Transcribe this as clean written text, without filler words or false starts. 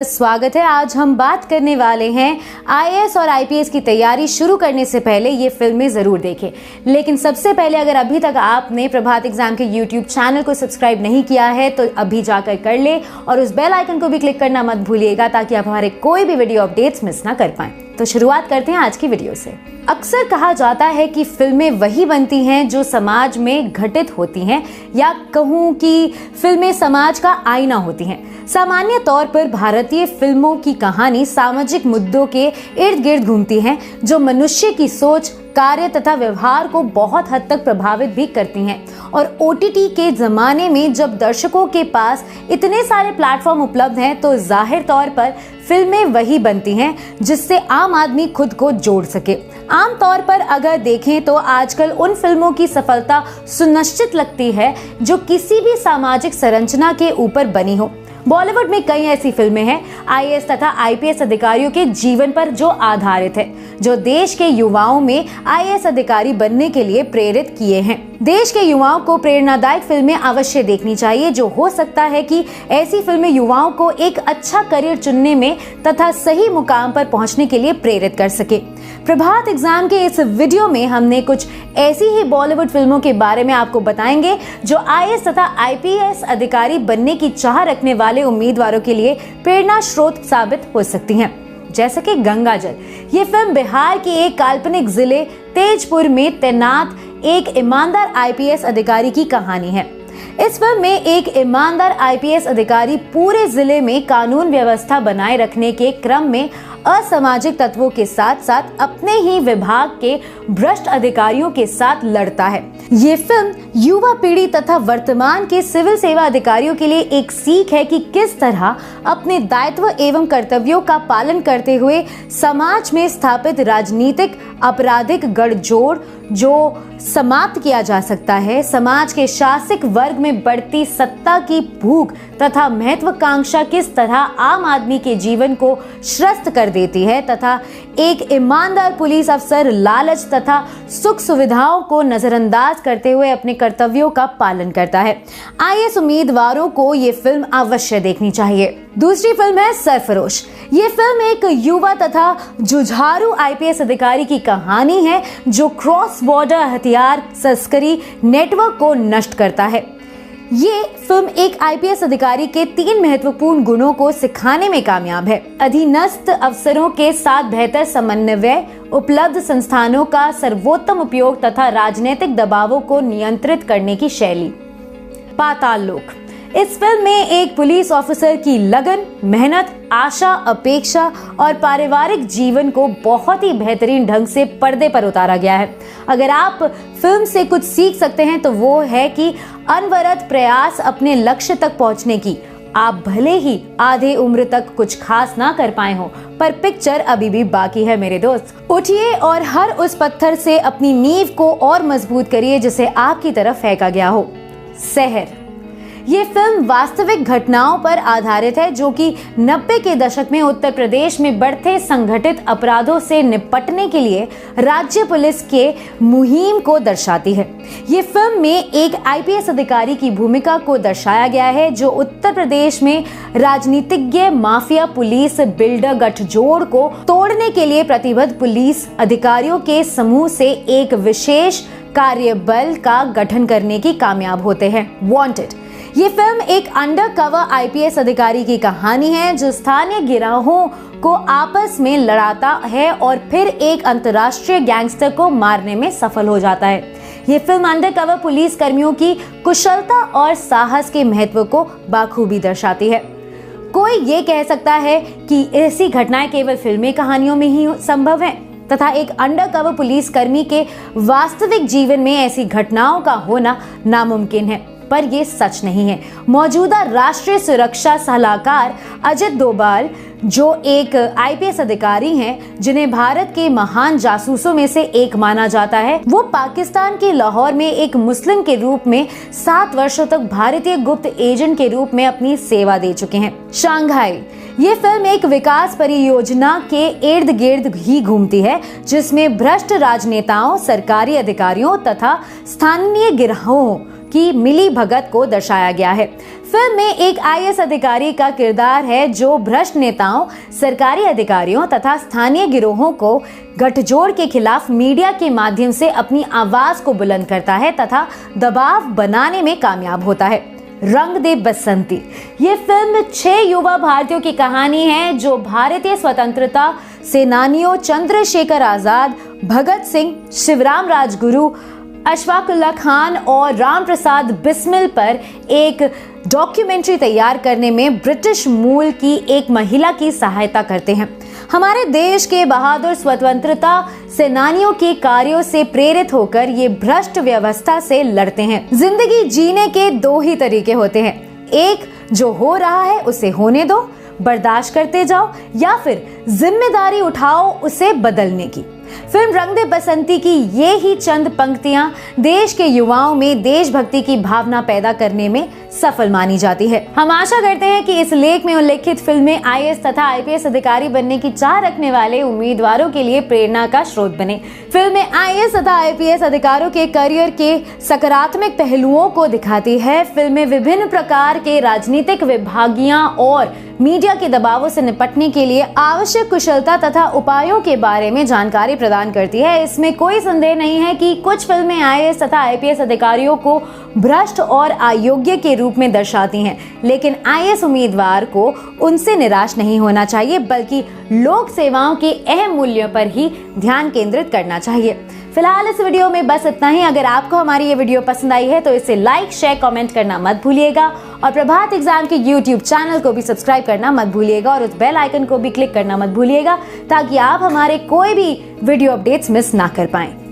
स्वागत है। आज हम बात करने वाले हैं आईएएस और आईपीएस की तैयारी शुरू करने से पहले ये फिल्में जरूर देखें। लेकिन सबसे पहले अगर अभी तक आपने प्रभात एग्जाम के यूट्यूब चैनल को सब्सक्राइब नहीं किया है तो अभी जाकर कर ले और उस बेल आइकन को भी क्लिक करना मत भूलिएगा ताकि आप हमारे कोई भी वीडियो अपडेट्स मिस ना कर पाएं। तो शुरुआत करते हैं आज की वीडियो से। अक्सर कहा जाता है कि फिल्में वही बनती हैं जो समाज में घटित होती हैं, या कहूँ कि फिल्में समाज का आईना होती हैं। सामान्य तौर पर भारतीय फिल्मों की कहानी सामाजिक मुद्दों के इर्द गिर्द घूमती हैं जो मनुष्य की सोच, कार्य तथा व्यवहार को बहुत हद तक प्रभावित भी करती हैं। और ओटीटी के जमाने में जब दर्शकों के पास इतने सारे प्लेटफॉर्म उपलब्ध हैं तो जाहिर तौर पर फिल्में वही बनती हैं जिससे आम आदमी खुद को जोड़ सके। आमतौर पर अगर देखें तो आजकल उन फिल्मों की सफलता सुनिश्चित लगती है जो किसी भी सामाजिक संरचना के ऊपर बनी हो। बॉलीवुड में कई ऐसी फिल्में हैं आईएएस तथा आईपीएस अधिकारियों के जीवन पर जो आधारित है, जो देश के युवाओं में आईएएस अधिकारी बनने के लिए प्रेरित किए हैं। देश के युवाओं को प्रेरणादायक फिल्में अवश्य देखनी चाहिए। जो हो सकता है कि ऐसी फिल्में युवाओं को एक अच्छा करियर चुनने में तथा सही मुकाम पर पहुंचने के लिए प्रेरित कर सके। प्रभात एग्जाम के इस वीडियो में हमने कुछ ऐसी ही बॉलीवुड फिल्मों के बारे में आपको बताएंगे जो आईएएस तथा आईपीएस अधिकारी बनने की चाह रखने वाले उम्मीदवारों के लिए प्रेरणा स्रोत साबित हो सकती हैं। जैसे कि गंगाजल, ये फिल्म बिहार के एक काल्पनिक जिले तेजपुर में तैनात एक ईमानदार आईपीएस अधिकारी की कहानी है। इस फिल्म में एक ईमानदार आईपीएस अधिकारी पूरे जिले में कानून व्यवस्था बनाए रखने के क्रम में असामाजिक तत्वों के साथ साथ अपने ही विभाग के भ्रष्ट अधिकारियों के साथ लड़ता है। ये फिल्म युवा पीढ़ी तथा वर्तमान के सिविल सेवा अधिकारियों के लिए एक सीख है कि किस तरह अपने दायित्व एवं कर्तव्यों का पालन करते हुए समाज में स्थापित राजनीतिक आपराधिक गठजोड़ जो समाप्त किया जा सकता है। समाज के शासक वर्ग में बढ़ती सत्ता की भूख तथा महत्वाकांक्षा किस तरह आम आदमी के जीवन को त्रस्त कर देती है तथा एक ईमानदार पुलिस अफसर लालच तथा सुख सुविधाओं को नजरअंदाज करते हुए अपने कर्तव्यों का पालन करता है। आईएएस उम्मीदवारों को ये फिल्म अवश्य देखनी चाहिए। दूसरी फिल्म है सरफरोश। ये फिल्म एक युवा तथा जुझारू आईपीएस अधिकारी की कहानी है जो क्रॉस बॉर्डर हथियार तस्करी नेटवर्क को नष्ट करता है। ये फिल्म एक आईपीएस अधिकारी के 3 महत्वपूर्ण गुणों को सिखाने में कामयाब है। अधीनस्थ अफसरों के साथ बेहतर समन्वय, उपलब्ध संस्थानों का सर्वोत्तम उपयोग तथा राजनीतिक दबावों को नियंत्रित करने की शैली। पाताल लोक, इस फिल्म में एक पुलिस ऑफिसर की लगन, मेहनत, आशा, अपेक्षा और पारिवारिक जीवन को बहुत ही बेहतरीन ढंग से पर्दे पर उतारा गया है। अगर आप फिल्म से कुछ सीख सकते हैं तो वो है कि अनवरत प्रयास अपने लक्ष्य तक पहुंचने की। आप भले ही आधे उम्र तक कुछ खास ना कर पाए हो, पर पिक्चर अभी भी बाकी है मेरे दोस्त। उठिए और हर उस पत्थर से अपनी नींव को और मजबूत करिए जिसे आपकी तरफ फेंका गया हो। शहर, ये फिल्म वास्तविक घटनाओं पर आधारित है जो कि 90 के दशक में उत्तर प्रदेश में बढ़ते संगठित अपराधों से निपटने के लिए राज्य पुलिस के मुहिम को दर्शाती है। ये फिल्म में एक आईपीएस अधिकारी की भूमिका को दर्शाया गया है जो उत्तर प्रदेश में राजनीतिज्ञ माफिया पुलिस बिल्डर गठजोड़ को तोड़ने के लिए प्रतिबद्ध पुलिस अधिकारियों के समूह से एक विशेष कार्यबल का गठन करने की कामयाब होते हैं। वांटेड, ये फिल्म एक अंडरकवर आईपीएस अधिकारी की कहानी है जो स्थानीय गिरोहों को आपस में लड़ाता है और फिर एक अंतर्राष्ट्रीय गैंगस्टर को मारने में सफल हो जाता है। ये फिल्म अंडरकवर पुलिस कर्मियों की कुशलता और साहस के महत्व को बाखूबी दर्शाती है। कोई ये कह सकता है कि ऐसी घटनाएं केवल फिल्मी कहानियों में ही संभव हैं तथा एक अंडरकवर पुलिस कर्मी के वास्तविक जीवन में ऐसी घटनाओं का होना नामुमकिन है, पर यह सच नहीं है। मौजूदा राष्ट्रीय सुरक्षा सलाहकार अजित डोभाल जो एक आईपीएस अधिकारी हैं जिन्हें भारत के महान जासूसों में से एक माना जाता है, वो पाकिस्तान के लाहौर में एक मुस्लिम के रूप में 7 वर्षों तक भारतीय गुप्त एजेंट के रूप में अपनी सेवा दे चुके हैं। शंघाई, ये फिल्म एक विकास परियोजना के इर्द गिर्द ही घूमती है जिसमें भ्रष्ट राजनेताओं, सरकारी अधिकारियों तथा स्थानीय गिरोहों की मिली भगत को दर्शाया गया है। फिल्म में एक आईएएस अधिकारी का किरदार है जो भ्रष्ट नेताओं, सरकारी अधिकारियों तथा स्थानीय गिरोहों को गठजोड़ के खिलाफ मीडिया के माध्यम से अपनी आवाज को बुलंद करता है तथा दबाव बनाने में कामयाब होता है। रंग दे बसंती ये फिल्म 6 युवा भारतीयों की कहानी है जो भारतीय स्वतंत्रता सेनानियों चंद्रशेखर आजाद, भगत सिंह, शिवराम राजगुरु, अशफाकुल्लाह खान और राम प्रसाद बिस्मिल पर एक डॉक्यूमेंट्री तैयार करने में ब्रिटिश मूल की एक महिला की सहायता करते हैं। हमारे देश के बहादुर स्वतंत्रता सेनानियों के कार्यों से प्रेरित होकर ये भ्रष्ट व्यवस्था से लड़ते हैं। जिंदगी जीने के 2 ही तरीके होते हैं, एक जो हो रहा है उसे होने दो, बर्दाश्त करते जाओ, या फिर जिम्मेदारी उठाओ उसे बदलने की। फिल्म रंग दे बसंती की ये ही चंद पंक्तियां देश के युवाओं में देशभक्ति की भावना पैदा करने में सफल मानी जाती है। हम आशा करते हैं कि इस लेख में उल्लेखित फिल्में आईएएस तथा आईपीएस अधिकारी बनने की चाह रखने वाले उम्मीदवारों के लिए प्रेरणा का स्रोत बने। फिल्में आईएएस तथा आईपीएस अधिकारियों के करियर के सकारात्मक पहलुओं को दिखाती है। फिल्में विभिन्न प्रकार के राजनीतिक विभागियां और मीडिया के दबावों से निपटने के लिए आवश्यक कुशलता तथा उपायों के बारे में जानकारी प्रदान करती है। इसमें कोई संदेह नहीं है कि कुछ फिल्में आईएएस तथा आईपीएस अधिकारियों को भ्रष्ट और अयोग्य के रूप में दर्शाती हैं, लेकिन आईएएस उम्मीदवार को उनसे निराश नहीं होना चाहिए, बल्कि लोक सेवाओं के अहम मूल्यों पर ही ध्यान केंद्रित करना चाहिए। फिलहाल इस वीडियो में बस इतना ही। अगर आपको हमारी ये वीडियो पसंद आई है तो इसे लाइक, शेयर, कमेंट करना मत भूलिएगा और प्रभात एग्जाम के यूट्यूब चैनल को भी सब्सक्राइब करना मत भूलिएगा और उस बेल आइकन को भी क्लिक करना मत भूलिएगा ताकि आप हमारे कोई भी वीडियो अपडेट्स मिस ना कर पाएं।